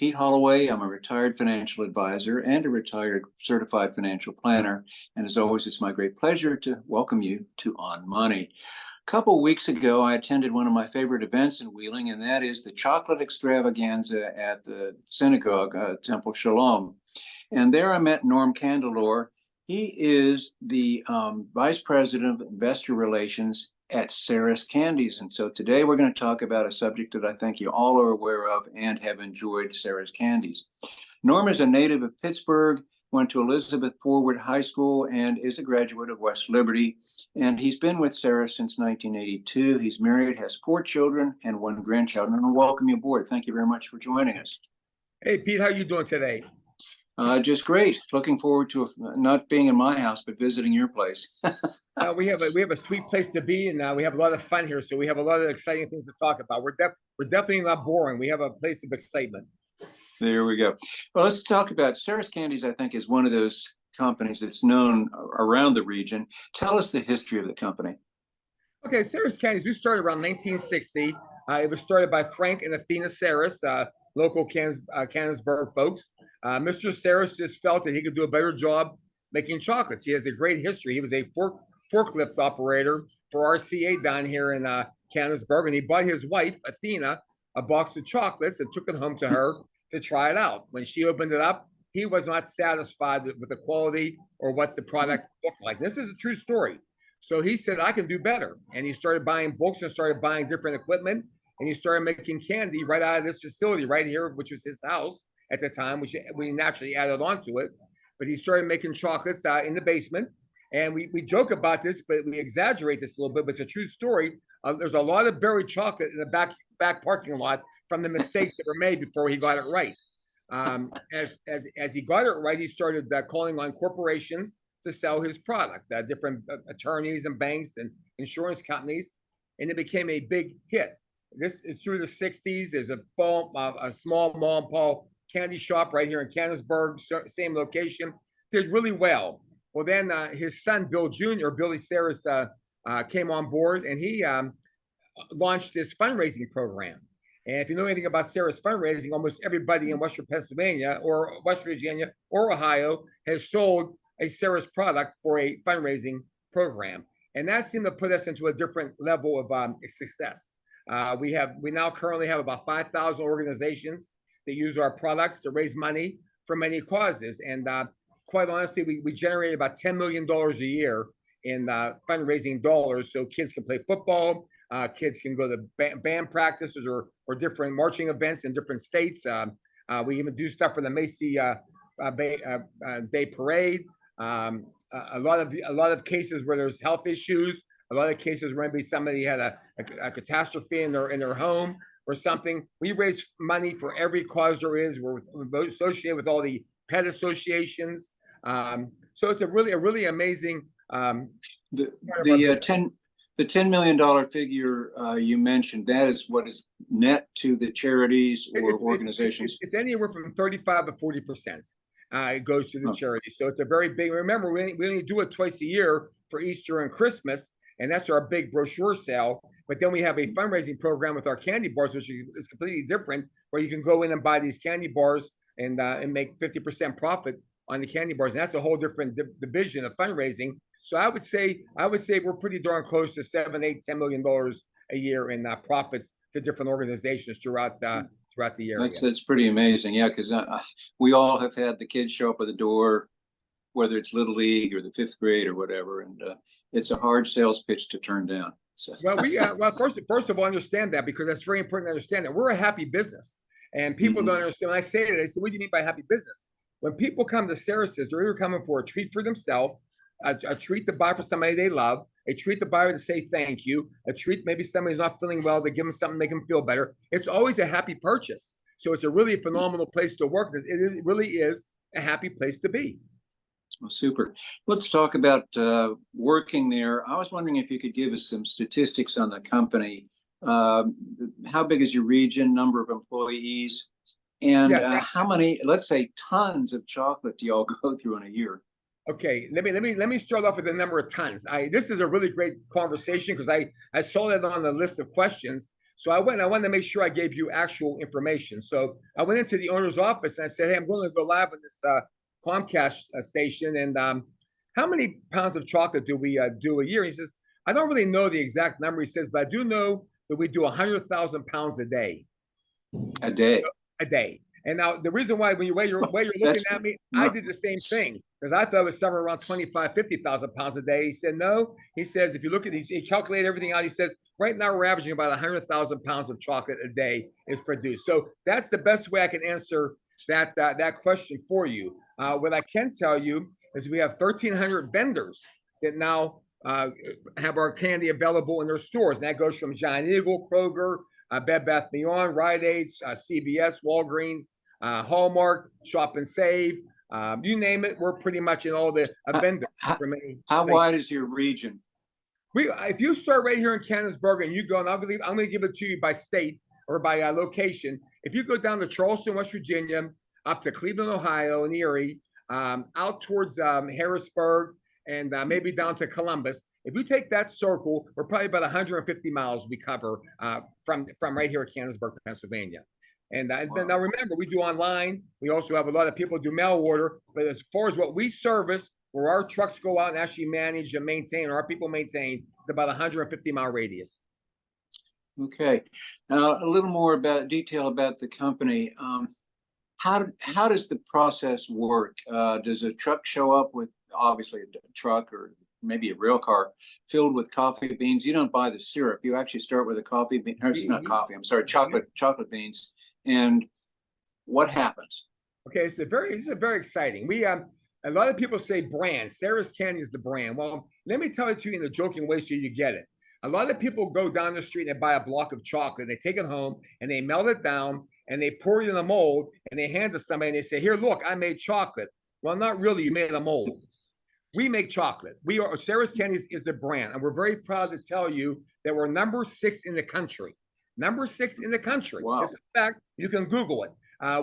Pete Holloway. I'm a retired financial advisor and a retired certified financial planner. And as always, it's my great pleasure to welcome you to On Money. A couple of weeks ago, I attended one of my favorite events in Wheeling, and that is the chocolate extravaganza at the synagogue, Temple Shalom. And there I met Norm Candelore. He is the Vice President of Investor Relations at Sarris Candies. And so today we're going to talk about a subject that I think you all are aware of and have enjoyed, Sarris Candies. Norm is a native of Pittsburgh, went to Elizabeth Forward High School, and is a graduate of West Liberty. And he's been with Sarris since 1982. He's married, has 4 children, and 1 grandchild. And I welcome you aboard. Thank you very much for joining us. Hey, Pete, how are you doing today? Just great. Looking forward to not being in my house, but visiting your place. We have a sweet place to be, and we have a lot of fun here. So we have a lot of exciting things to talk about. We're definitely not boring. We have a place of excitement. There we go. Well, let's talk about Sarris Candies. I think is one of those companies that's known around the region. Tell us the history of the company. Okay, Sarris Candies. We started around 1960. It was started by Frank and Athena Sarris, local Canonsburg folks. Mr. Sarris just felt that he could do a better job making chocolates. He has a great history. He was a forklift operator for RCA down here in Canonsburg, and he bought his wife, Athena, a box of chocolates and took it home to her to try it out. When she opened it up, he was not satisfied with the quality or what the product looked like. This is a true story. So he said, I can do better. And he started buying books and started buying different equipment, and he started making candy right out of this facility right here, which was his house at the time, which we naturally added on to it. But he started making chocolates in the basement. And we joke about this, but we exaggerate this a little bit, but it's a true story. There's a lot of buried chocolate in the back parking lot from the mistakes that were made before he got it right. As he got it right, he started calling on corporations to sell his product, different attorneys and banks and insurance companies, and it became a big hit. This is through the 60s. There's a small mom and pop candy shop right here in Canonsburg, same location, did really well. Well, then his son, Billy Sarris, came on board, and he launched this fundraising program. And if you know anything about Sarris fundraising, almost everybody in Western Pennsylvania or West Virginia or Ohio has sold a Sarris product for a fundraising program. And that seemed to put us into a different level of success. We now currently have about 5,000 organizations that use our products to raise money for many causes. And quite honestly, we generate about $10 million a year in fundraising dollars, so kids can play football, kids can go to band practices or different marching events in different states. We even do stuff for the Macy Day Parade. A lot of cases where there's health issues, a lot of cases where maybe somebody had a catastrophe in their home or something. We raise money for every cause there is. We're associated with all the pet associations. So it's a really amazing. The $10 million figure you mentioned, that is what is net to the charities or organizations? It's anywhere from 35 to 40%. It goes to the charity. So it's a very big, remember, we only do it twice a year for Easter and Christmas, and that's our big brochure sale. But then we have a fundraising program with our candy bars, which is completely different, where you can go in and buy these candy bars and make 50% profit on the candy bars. And that's a whole different division of fundraising. So I would say we're pretty darn close to $7, $8, $10 million a year in profits to different organizations throughout the year. That's pretty amazing. Yeah, because we all have had the kids show up at the door, whether it's Little League or the 5th grade or whatever, and it's a hard sales pitch to turn down. So. Well, first of all, understand that, because that's very important to understand that we're a happy business, and people don't understand. When I say it, they say, "What do you mean by happy business?" When people come to Sarris's, they're either coming for a treat for themselves, a treat to buy for somebody they love, a treat to buy to say thank you, a treat maybe somebody's not feeling well, to give them something to make them feel better. It's always a happy purchase. So it's a really phenomenal place to work, because it really is a happy place to be. Well, super. Let's talk about working there. I was wondering if you could give us some statistics on the company. How big is your region, number of employees, and how many, let's say, tons of chocolate do y'all go through in a year? Okay, let me start off with the number of tons. This is a really great conversation, because I saw that on the list of questions. So I wanted to make sure I gave you actual information. So I went into the owner's office and I said, hey, I'm going to go live on this Comcast station. And how many pounds of chocolate do we do a year? He says, I don't really know the exact number. He says, but I do know that we do 100,000 pounds a day. A day. A day. And now the reason why, when you're looking at me, I did the same thing because I thought it was somewhere around 25, 50,000 pounds a day. He said, no. He says, if you look at these, he calculated everything out. He says, right now we're averaging about 100,000 pounds of chocolate a day is produced. So that's the best way I can answer that question for you. What I can tell you is we have 1,300 vendors that now have our candy available in their stores. And that goes from Giant Eagle, Kroger, Bed Bath & Beyond, Rite Aid, CVS, Walgreens, Hallmark, Shop and Save, you name it. We're pretty much in all the vendors. How wide is your region? If you start right here in Canonsburg and you go, and I'm going to give it to you by state or by location. If you go down to Charleston, West Virginia, up to Cleveland, Ohio, and Erie, out towards Harrisburg, and maybe down to Columbus. If you take that circle, we're probably about 150 miles we cover from right here at Canonsburg, Pennsylvania. And wow. Now remember, we do online. We also have a lot of people do mail order. But as far as what we service, where our trucks go out and actually manage and maintain, or our people maintain, it's about 150-mile radius. Okay. Now, a little more detail about the company. How does the process work? Does a truck show up with, obviously, a truck or maybe a real car filled with coffee beans? You don't buy the syrup. You actually start with a coffee bean. Or it's not coffee. I'm sorry, chocolate beans. And what happens? Okay, this is very exciting. We a lot of people say brand. Sarris Candies is the brand. Well, let me tell it to you in a joking way so you get it. A lot of people go down the street and they buy a block of chocolate. They take it home and they melt it down and they pour it in a mold and they hand it to somebody and they say, here, look, I made chocolate. Well, not really. You made a mold. We make chocolate. Sarris Candies is a brand, and we're very proud to tell you that we're number 6 in the country. Number 6 in the country. Wow. It's a fact. You can Google it.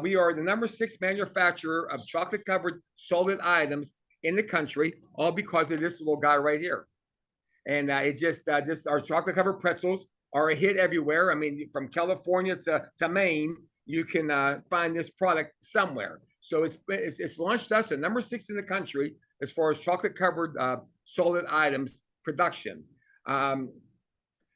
We are the number 6 manufacturer of chocolate-covered solid items in the country, all because of this little guy right here. And our chocolate-covered pretzels are a hit everywhere. I mean, from California to Maine, you can find this product somewhere. So it's launched us at number 6 in the country as far as chocolate-covered solid items production.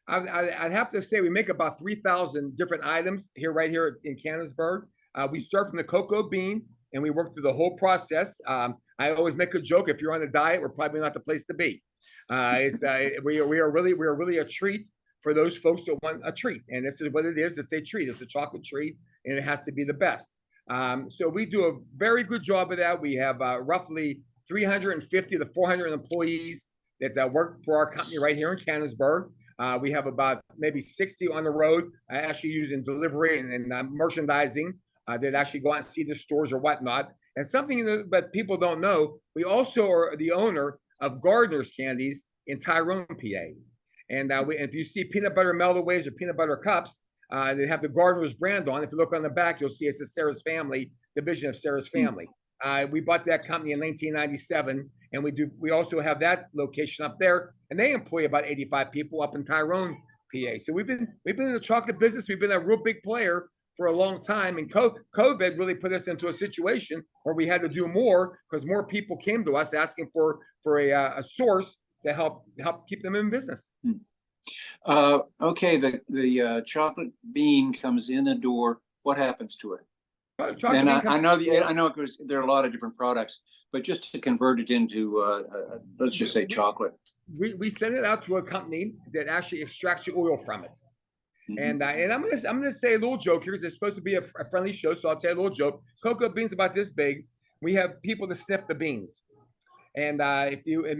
I'd have to say we make about 3,000 different items right here in Canonsburg. We start from the cocoa bean and we work through the whole process. I always make a joke: if you're on a diet, we're probably not the place to be. We are really a treat for those folks that want a treat, and this is what it is. It's a treat. It's a chocolate treat, and it has to be the best. So we do a very good job of that. We have roughly 350 to 400 employees that work for our company right here in Canonsburg. We have about maybe 60 on the road, actually using delivery and merchandising that actually go out and see the stores or whatnot. And something that people don't know, we also are the owner of Gardener's Candies in Tyrone, PA. And if you see peanut butter meltaways or peanut butter cups, they have the Gardener's brand on. If you look on the back, you'll see it's the Sarris family, division of Sarris family. We bought that company in 1997, and we also have that location up there, and they employ about 85 people up in Tyrone, PA. So we've been in the chocolate business. We've been a real big player for a long time, and COVID really put us into a situation where we had to do more because more people came to us asking for a source to help keep them in business. Okay, the chocolate bean comes in the door. What happens to it? And I know there are a lot of different products, but just to convert it into, let's just say chocolate. We send it out to a company that actually extracts the oil from it. Mm-hmm. And I'm gonna say a little joke here because it's supposed to be a friendly show, so I'll tell you a little joke. Cocoa beans about this big. We have people to sniff the beans, and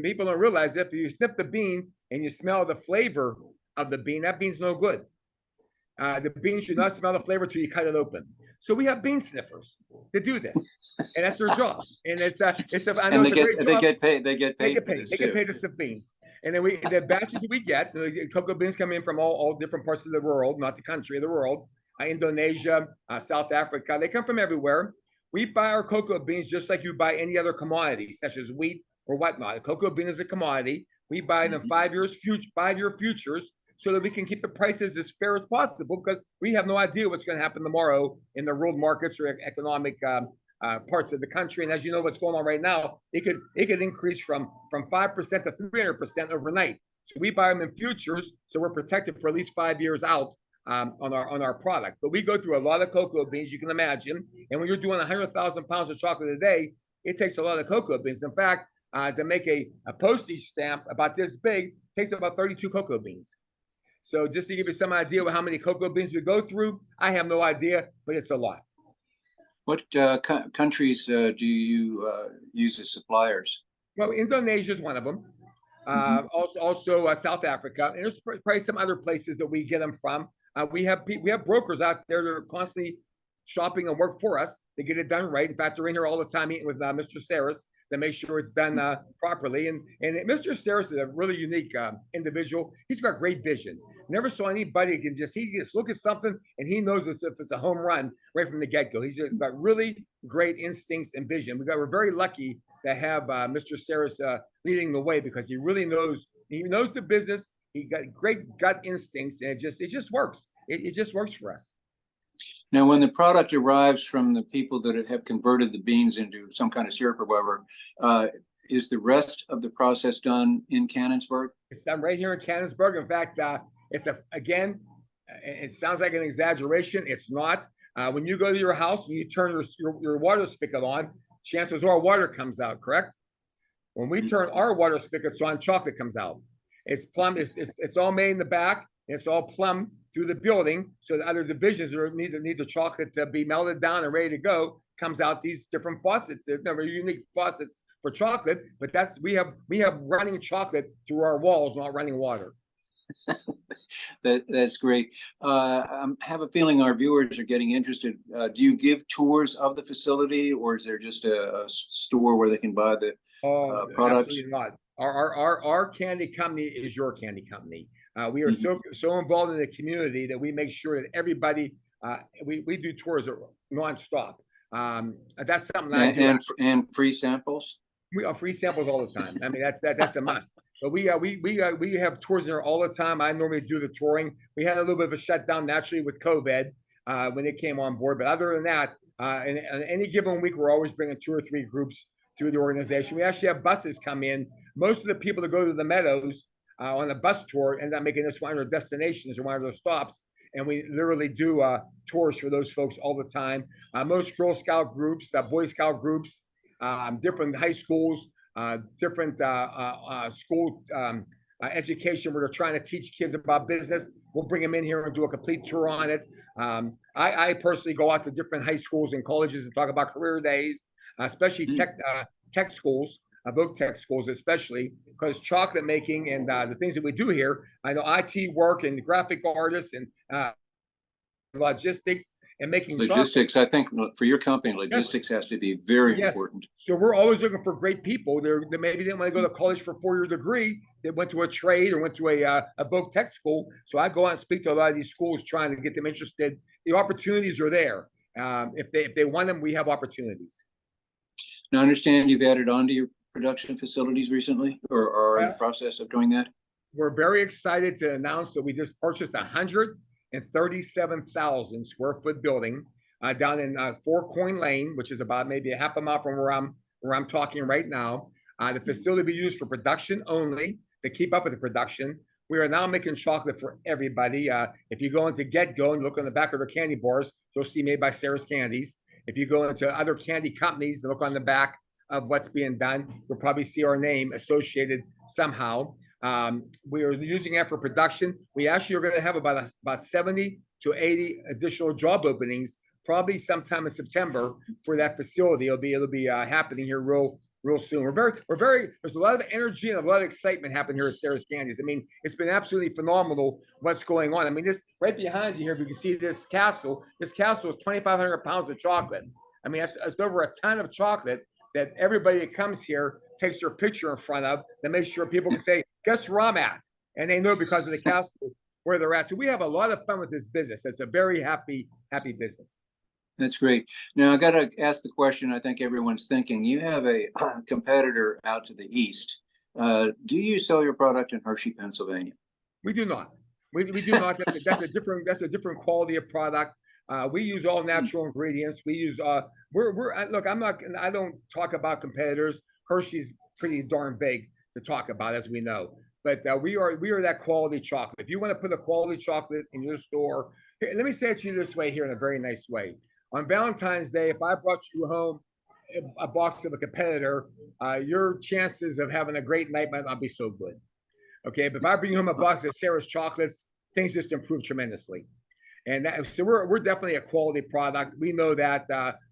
people don't realize that if you sniff the bean and you smell the flavor of the bean, that bean's no good. The bean should not smell the flavor till you cut it open. So we have bean sniffers that do this, and that's their job. And they get paid. They get paid to sniff beans. And then the batches we get, the cocoa beans come in from all different parts of the world, not the country, the world. Indonesia, South Africa, they come from everywhere. We buy our cocoa beans just like you buy any other commodity, such as wheat or whatnot. The cocoa bean is a commodity. We buy them 5 year futures. so that we can keep the prices as fair as possible, because we have no idea what's going to happen tomorrow in the world markets or economic parts of the country. And as you know, what's going on right now, it could increase from 5% to 300% overnight. So we buy them in futures, so we're protected for at least 5 years out on our product. But we go through a lot of cocoa beans, you can imagine. And when you're doing 100,000 pounds of chocolate a day, it takes a lot of cocoa beans. In fact, to make a postage stamp about this big takes about 32 cocoa beans. So just to give you some idea of how many cocoa beans we go through, I have no idea, but it's a lot. What countries do you use as suppliers? Well, Indonesia is one of them. Also South Africa, and there's probably some other places that we get them from. We have brokers out there that are constantly shopping and work for us to get it done right. In fact, they're in here all the time meeting with Mr. Sarris to make sure it's done properly. And Mr. Sarris is a really unique individual. He's got great vision. Never saw anybody can he just look at something and he knows if it's a home run right from the get-go. He's just got really great instincts and vision. We're very lucky to have Mr. Sarris leading the way, because he really knows the business. He got great gut instincts, and it just works. It just works for us. Now, when the product arrives from the people that have converted the beans into some kind of syrup or whatever, is the rest of the process done in Canonsburg? It's done right here in Canonsburg. In fact, it sounds like an exaggeration. It's not. When you go to your house and you turn your water spigot on, chances are water comes out, correct? When we turn our water spigots on, chocolate comes out. It's plumb. It's all made in the back. And it's all plumb through the building, so the other divisions that need the chocolate to be melted down and ready to go comes out these different faucets. They're never unique faucets for chocolate, but we have running chocolate through our walls, not running water. That's great. I have a feeling our viewers are getting interested. Do you give tours of the facility, or is there just a store where they can buy the products? Absolutely not. Our candy company is your candy company. We are so involved in the community that we make sure that everybody we do tours nonstop. That's something I do. And free samples. We are free samples all the time. I mean, that's a must. But we have tours there all the time. I normally do the touring. We had a little bit of a shutdown naturally with COVID when it came on board. But other than that, in any given week, we're always bringing 2 or 3 groups through the organization. We actually have buses come in. Most of the people that go to the Meadows on a bus tour end up making this one of their destinations or one of their stops. And we literally do tours for those folks all the time. Most Girl Scout groups, Boy Scout groups, different high schools, different school education where they're trying to teach kids about business. We'll bring them in here and do a complete tour on it. I personally go out to different high schools and colleges and talk about career days, especially tech schools, both tech schools, especially because chocolate making and the things that we do here. I know IT work and graphic artists and logistics and making logistics. I think for your company, logistics has to be very important. So we're always looking for great people. They maybe didn't want to go to college for a 4-year degree. They went to a trade or went to a voc tech school. So I go out and speak to a lot of these schools, trying to get them interested. The opportunities are there. If they want them, we have opportunities. Now, I understand you've added on to your production facilities recently, or are in the process of doing that? We're very excited to announce that we just purchased 137,000 square foot building down in 4 Coin Lane, which is about maybe a half a mile from where I'm talking right now. The facility will be used for production only to keep up with the production. We are now making chocolate for everybody. If you go into Get Go and look on the back of their candy bars, you'll see made by Sarris Candies. If you go into other candy companies and look on the back of what's being done, you'll probably see our name associated somehow. We are using it for production. We actually are going to have about 70 to 80 additional job openings, probably sometime in September for that facility. It'll be happening here real soon. We're very. There's a lot of energy and a lot of excitement happening here at Sarris Candies. I mean, it's been absolutely phenomenal what's going on. I mean, this right behind you here, if you can see this castle. This castle is 2,500 pounds of chocolate. I mean, that's over a ton of chocolate that everybody that comes here takes their picture in front of to make sure people can say, guess where I'm at? And they know because of the castle where they're at. So we have a lot of fun with this business. It's a very happy business. That's great. Now I got to ask the question I think everyone's thinking. You have a competitor out to the east. Do you sell your product in Hershey, Pennsylvania? We do not. We do not. That's a different quality of product. We use all natural ingredients. We use look. I don't talk about competitors. Hershey's pretty darn big to talk about, as we know. But we are that quality chocolate. If you want to put a quality chocolate in your store, here, let me say it to you this way here in a very nice way. On Valentine's Day, if I brought you home a box of a competitor, your chances of having a great night might not be so good. Okay, but if I bring home a box of Sarris chocolates, things just improve tremendously. And so we're definitely a quality product. We know that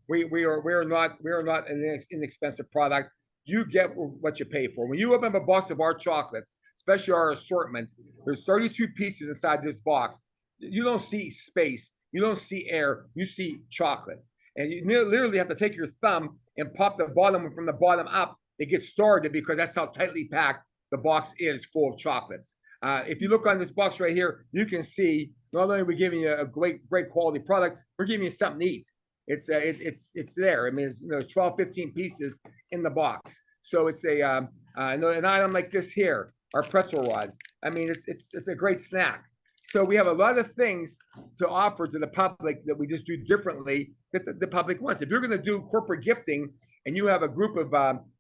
we're not an inexpensive product. You get what you pay for. When you open up a box of our chocolates, especially our assortment, there's 32 pieces inside this box. You don't see space. You don't see air. You see chocolate. And you literally have to take your thumb and pop the bottom from the bottom up. It gets started because that's how tightly packed the box is full of chocolates. If you look on this box right here, you can see not only are we giving you a great quality product, we're giving you something to eat. It's there. I mean, there's 12, 15 pieces in the box. So it's an item like this here, our pretzel rods. I mean, it's a great snack. So we have a lot of things to offer to the public that we just do differently that the public wants. If you're going to do corporate gifting and you have a group of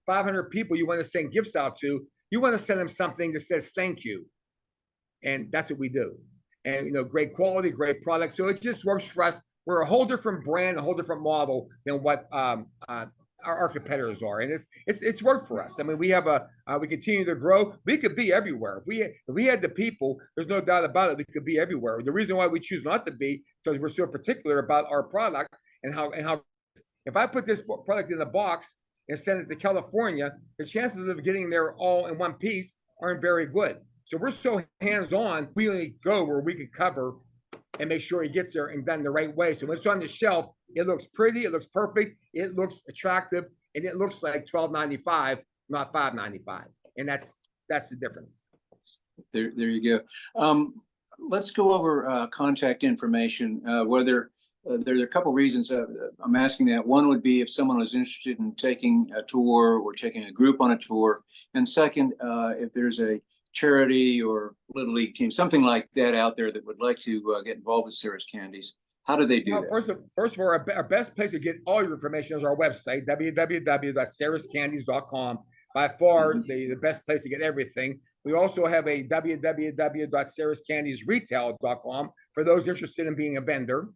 500 people you want to send gifts out to, you want to send them something that says thank you. And that's what we do. And, great quality, great product. So it just works for us. We're a whole different brand, a whole different model than what our competitors are. And it's worked for us. I mean, we continue to grow. We could be everywhere. If we had the people, there's no doubt about it, we could be everywhere. The reason why we choose not to be, because we're so particular about our product and how if I put this product in a box and send it to California, the chances of getting there all in one piece aren't very good. So we're so hands-on, we only go where we can cover and make sure he gets there and done the right way. So when it's on the shelf, it looks pretty, it looks perfect, it looks attractive, and it looks like $12.95, not $5.95. And that's the difference. There you go. Let's go over contact information. There's a couple reasons I'm asking that. One would be if someone was interested in taking a tour or taking a group on a tour. And second, if there's a charity or little league team, something like that out there that would like to get involved with Sarris Candies, how do they do that? First of all, our best place to get all your information is our website, www.sarriscandies.com. By far, the best place to get everything. We also have a www.sarriscandiesretail.com for those interested in being a vendor.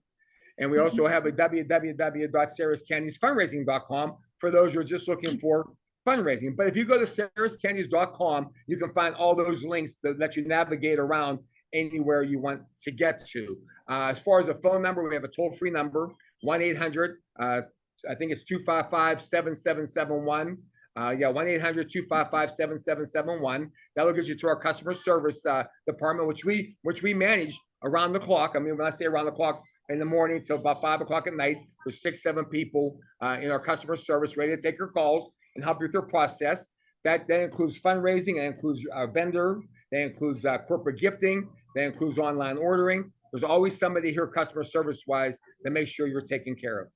And we also have a www.sarriscandiesfundraising.com for those who are just looking for fundraising. But if you go to sarriscandies.com, you can find all those links that let you navigate around anywhere you want to get to. As far as a phone number, we have a toll-free number, 1-800, I think it's 255-7771. 1-800-255-7771. That'll get you to our customer service department, which we manage around the clock. I mean, when I say around the clock, in the morning till about 5 o'clock at night, there's 6-7 people in our customer service ready to take your calls and help you with your process. That includes fundraising, that includes vendors, that includes corporate gifting, that includes online ordering. There's always somebody here customer service-wise that makes sure you're taken care of.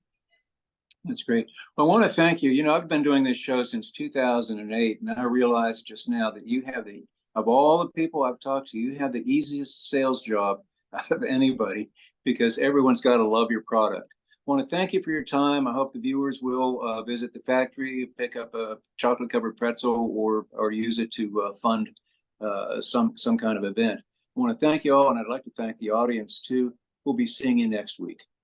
That's great. Well, I want to thank you. I've been doing this show since 2008, and I realized just now that you have of all the people I've talked to, you have the easiest sales job of anybody, because everyone's got to love your product. I want to thank you for your time. I hope the viewers will visit the factory, pick up a chocolate covered pretzel, or use it to fund some kind of event. I want to thank you all, and I'd like to thank the audience too. We'll be seeing you next week.